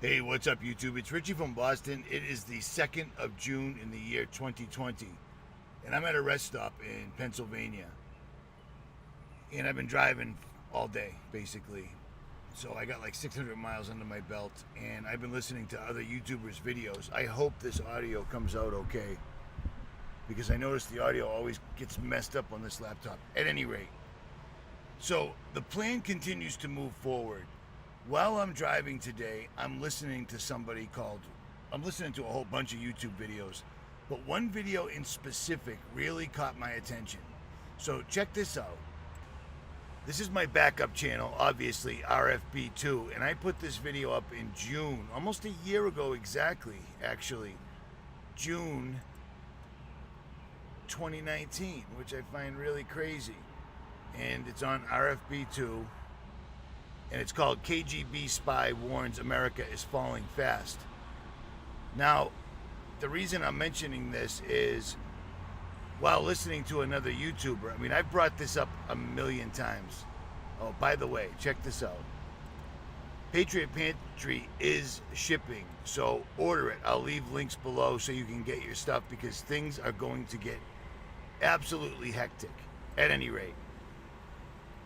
Hey, what's up, YouTube? It's Richie from Boston. It is the 2nd of June in the year 2020, and I'm at a rest stop in Pennsylvania. And I've been driving all day, basically. So I got like 600 miles under my belt, and I've been listening to other YouTubers' videos. I hope this audio comes out okay, because I notice the audio always gets messed up on this laptop. At any rate, so the plan continues to move forward. While I'm driving today, I'm listening to a whole bunch of YouTube videos, but one video in specific really caught my attention. So check this out. This is my backup channel, obviously, RFB2, and I put this video up in June, almost a year ago exactly, actually, June 2019, which I find really crazy. And it's on RFB2. And it's called KGB Spy Warns America is Falling Fast. Now, the reason I'm mentioning this is while listening to another YouTuber. I mean, I've brought this up a million times. Oh, by the way, check this out. Patriot Pantry is shipping, so order it. I'll leave links below so you can get your stuff, because things are going to get absolutely hectic. At any rate,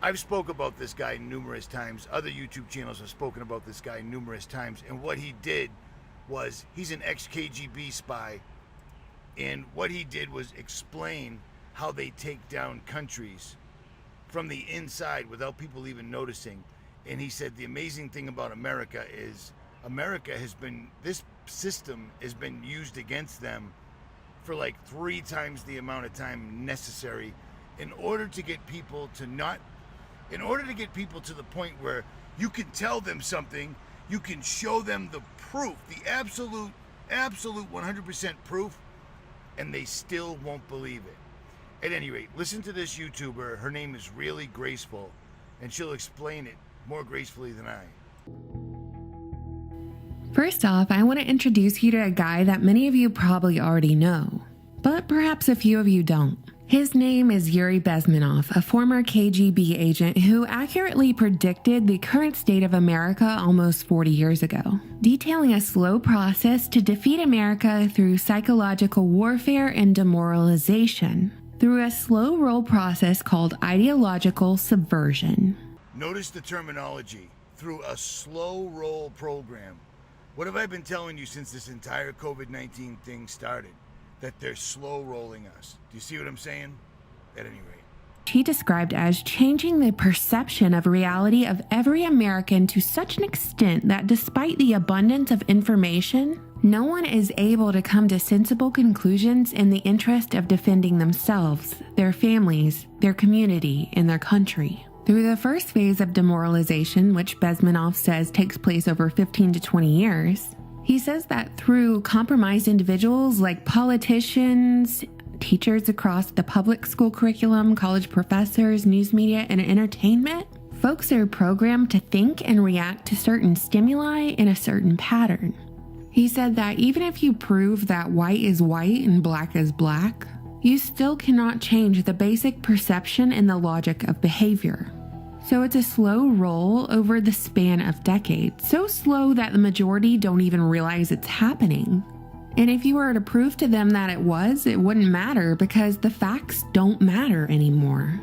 I've spoke about this guy numerous times. Other YouTube channels have spoken about this guy numerous times. And what he did was, he's an ex-KGB spy. And what he did was explain how they take down countries from the inside without people even noticing. And he said the amazing thing about America is this system has been used against them for like 3 times the amount of time necessary in order to get people to the point where you can tell them something, you can show them the proof, the absolute 100% proof, and they still won't believe it. At any rate, listen to this YouTuber. Her name is Really Graceful, and she'll explain it more gracefully than I. First off, I want to introduce you to a guy that many of you probably already know, but perhaps a few of you don't. His name is Yuri Bezmenov, a former KGB agent who accurately predicted the current state of America almost 40 years ago, detailing a slow process to defeat America through psychological warfare and demoralization, through a slow roll process called ideological subversion. Notice the terminology, through a slow roll program. What have I been telling you since this entire COVID-19 thing started? That they're slow rolling us. Do you see what I'm saying? At any rate. He described as changing the perception of reality of every American to such an extent that despite the abundance of information, no one is able to come to sensible conclusions in the interest of defending themselves, their families, their community, and their country. Through the first phase of demoralization, which Bezmenov says takes place over 15 to 20 years, he says that through compromised individuals like politicians, teachers across the public school curriculum, college professors, news media, and entertainment, folks are programmed to think and react to certain stimuli in a certain pattern. He said that even if you prove that white is white and black is black, you still cannot change the basic perception and the logic of behavior. So it's a slow roll over the span of decades, so slow that the majority don't even realize it's happening. And if you were to prove to them that it wouldn't matter, because the facts don't matter anymore.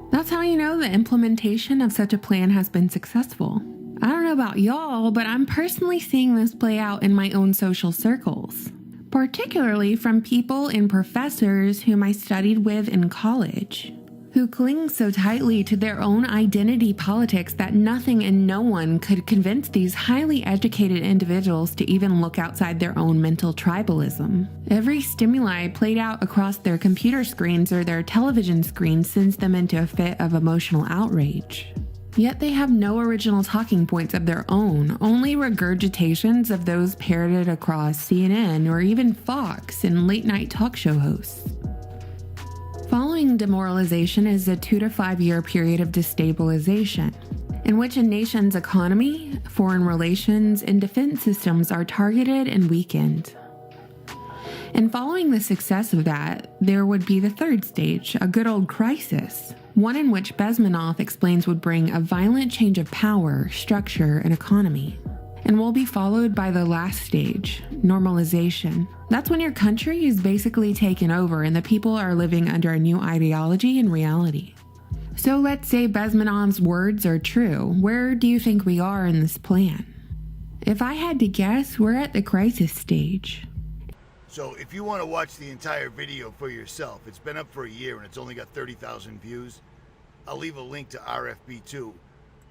That's how you know the implementation of such a plan has been successful. I don't know about y'all, but I'm personally seeing this play out in my own social circles, particularly from people and professors whom I studied with in college, who cling so tightly to their own identity politics that nothing and no one could convince these highly educated individuals to even look outside their own mental tribalism. Every stimuli played out across their computer screens or their television screens sends them into a fit of emotional outrage. Yet they have no original talking points of their own, only regurgitations of those parroted across CNN or even Fox and late-night talk show hosts. Following demoralization is a 2 to 5 year period of destabilization, in which a nation's economy, foreign relations, and defense systems are targeted and weakened. And following the success of that, there would be the third stage, a good old crisis, one in which Bezmenov explains would bring a violent change of power, structure, and economy. and will be followed by the last stage, normalization. That's when your country is basically taken over and the people are living under a new ideology and reality. So let's say Bezmenov's words are true. Where do you think we are in this plan? If I had to guess, we're at the crisis stage. So if you want to watch the entire video for yourself, it's been up for a year and it's only got 30,000 views. I'll leave a link to RFB2,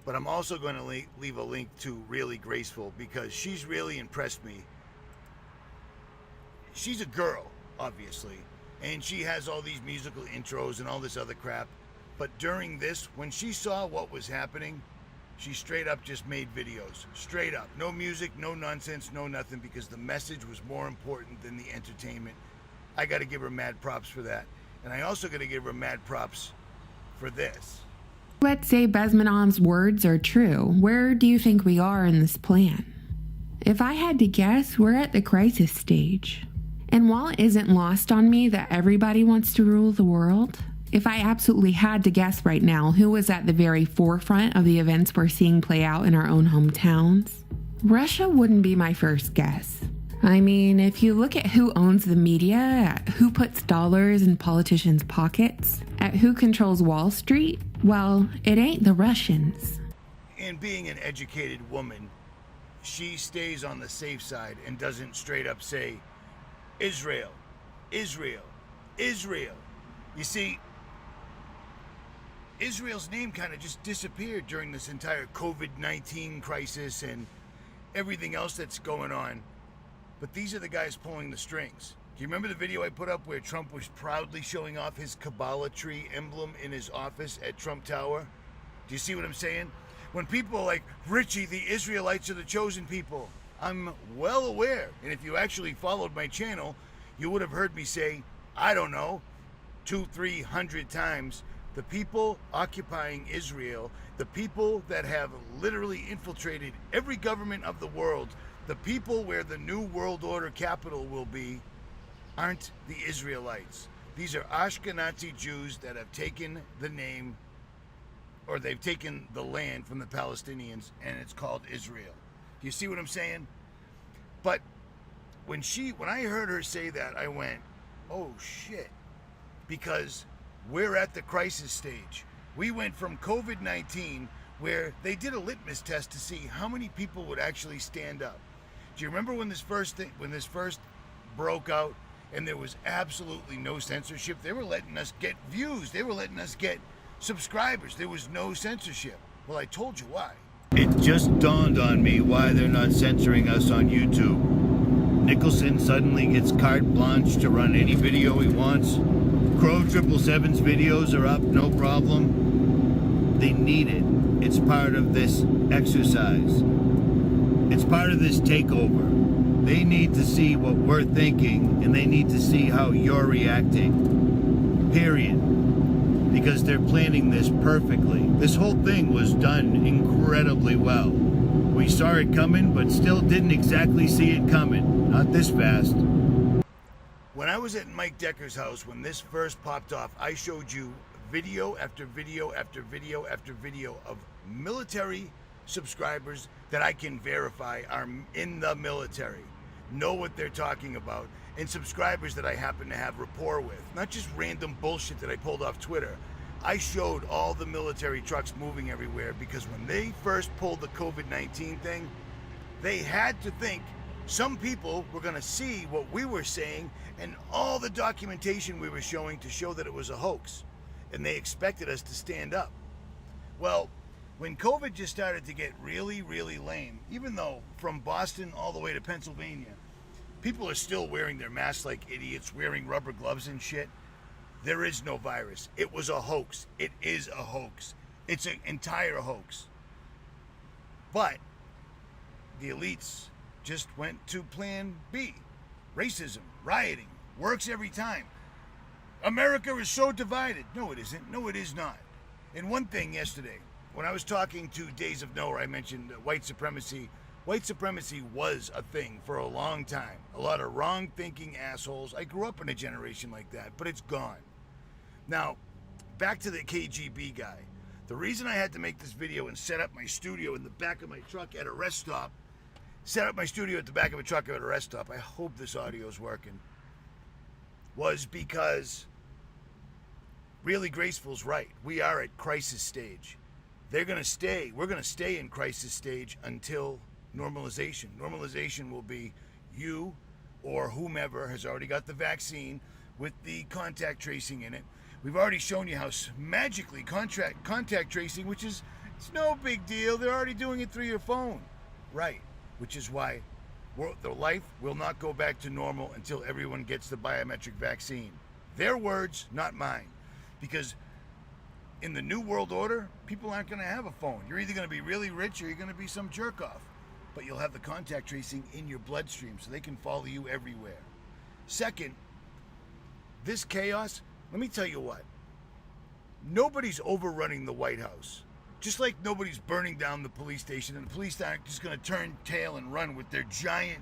but I'm also going to leave a link to Really Graceful because she's really impressed me. She's a girl, obviously, and she has all these musical intros and all this other crap. But during this, when she saw what was happening, she straight up just made videos. Straight up. No music, no nonsense, no nothing, because the message was more important than the entertainment. I got to give her mad props for that. And I also got to give her mad props for this. Let's say Bezmenov's words are true. Where do you think we are in this plan? If I had to guess, we're at the crisis stage. And while it isn't lost on me that everybody wants to rule the world, if I absolutely had to guess right now who was at the very forefront of the events we're seeing play out in our own hometowns, Russia wouldn't be my first guess. I mean, if you look at who owns the media, at who puts dollars in politicians' pockets, at who controls Wall Street, well, it ain't the Russians. And being an educated woman, she stays on the safe side and doesn't straight up say, Israel, Israel, Israel. You see, Israel's name kind of just disappeared during this entire COVID-19 crisis and everything else that's going on. But these are the guys pulling the strings. Do you remember the video I put up where Trump was proudly showing off his Kabbalah tree emblem in his office at Trump Tower? Do you see what I'm saying? When people are like, Richie, the Israelites are the chosen people, I'm well aware. And if you actually followed my channel, you would have heard me say, I don't know, 200-300 times, the people occupying Israel, the people that have literally infiltrated every government of the world, the people where the new world order capital will be, aren't the Israelites. These are Ashkenazi Jews that have taken the name, or they've taken the land from the Palestinians, and it's called Israel. Do you see what I'm saying? But when I heard her say that, I went, oh shit, because we're at the crisis stage. We went from COVID-19, where they did a litmus test to see how many people would actually stand up. Do you remember when this first broke out and there was absolutely no censorship? They were letting us get views. They were letting us get subscribers. There was no censorship. Well, I told you why. It just dawned on me why they're not censoring us on YouTube. Nicholson suddenly gets carte blanche to run any video he wants. Crow 777's videos are up, no problem. They need it. It's part of this exercise. It's part of this takeover. They need to see what we're thinking, and they need to see how you're reacting. Period. Because they're planning this perfectly. This whole thing was done incredibly well. We saw it coming, but still didn't exactly see it coming. Not this fast. When I was at Mike Decker's house, when this first popped off, I showed you video after video after video after video of military subscribers that I can verify are in the military, know what they're talking about, and subscribers that I happen to have rapport with. Not just random bullshit that I pulled off Twitter. I showed all the military trucks moving everywhere because when they first pulled the COVID-19 thing, they had to think some people were going to see what we were saying and all the documentation we were showing to show that it was a hoax. And they expected us to stand up. Well, when COVID just started to get really, really lame, even though from Boston all the way to Pennsylvania, people are still wearing their masks like idiots, wearing rubber gloves and shit, there is no virus. It was a hoax. It is a hoax. It's an entire hoax. But the elites just went to plan B. Racism, rioting, works every time. America is so divided. No, it isn't. No, it is not. And one thing yesterday, when I was talking to Days of Nowhere, I mentioned white supremacy. White supremacy was a thing for a long time. A lot of wrong-thinking assholes. I grew up in a generation like that, but it's gone. Now, back to the KGB guy. The reason I had to make this video and set up my studio in the back of my truck at a rest stop set up my studio at the back of a truck at a rest stop, I hope this audio is working, was because Really Graceful's right. We are at crisis stage. We're going to stay in crisis stage until normalization. Normalization will be you or whomever has already got the vaccine with the contact tracing in it. We've already shown you how magically contact tracing, which is, it's no big deal. They're already doing it through your phone. Right. Which is why the life will not go back to normal until everyone gets the biometric vaccine. Their words, not mine. Because in the new world order, people aren't going to have a phone. You're either going to be really rich or you're going to be some jerk off. But you'll have the contact tracing in your bloodstream so they can follow you everywhere. Second, this chaos, let me tell you what. Nobody's overrunning the White House. Just like nobody's burning down the police station, and the police aren't just going to turn tail and run with their giant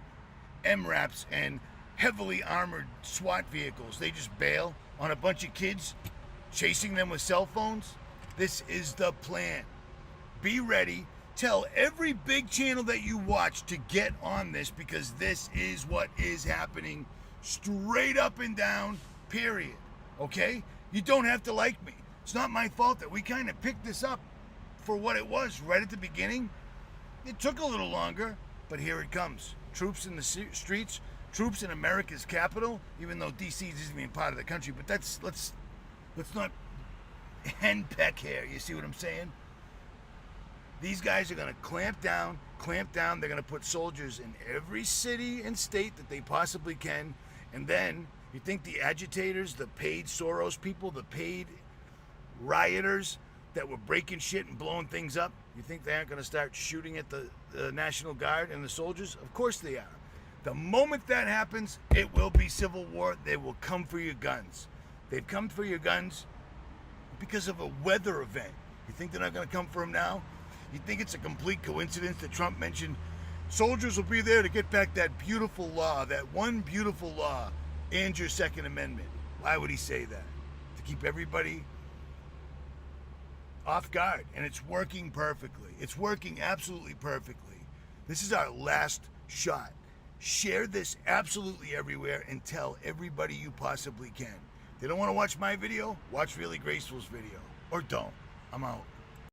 MRAPs and heavily armored SWAT vehicles. They just bail on a bunch of kids chasing them with cell phones. This is the plan. Be ready. Tell every big channel that you watch to get on this, because this is what is happening straight up and down, period. Okay? You don't have to like me. It's not my fault that we kind of picked this up for what it was right at the beginning. It took a little longer, but here it comes. Troops in the streets, troops in America's capital, even though DC isn't even part of the country, but let's not henpeck here. You see what I'm saying? These guys are going to clamp down. They're going to put soldiers in every city and state that they possibly can. And then you think the agitators, the paid Soros people, the paid rioters that were breaking shit and blowing things up, you think they aren't going to start shooting at the National Guard and the soldiers? Of course they are. The moment that happens, it will be civil war. They will come for your guns. They've come for your guns because of a weather event. You think they're not going to come for them now? You think it's a complete coincidence that Trump mentioned soldiers will be there to get back that beautiful law, that one beautiful law, and your Second Amendment? Why would he say that? To keep everybody off guard. And it's working perfectly. It's working absolutely perfectly. This is our last shot. Share this absolutely everywhere and tell everybody you possibly can. If they don't want to watch my video, watch Really Graceful's video. Or don't. I'm out.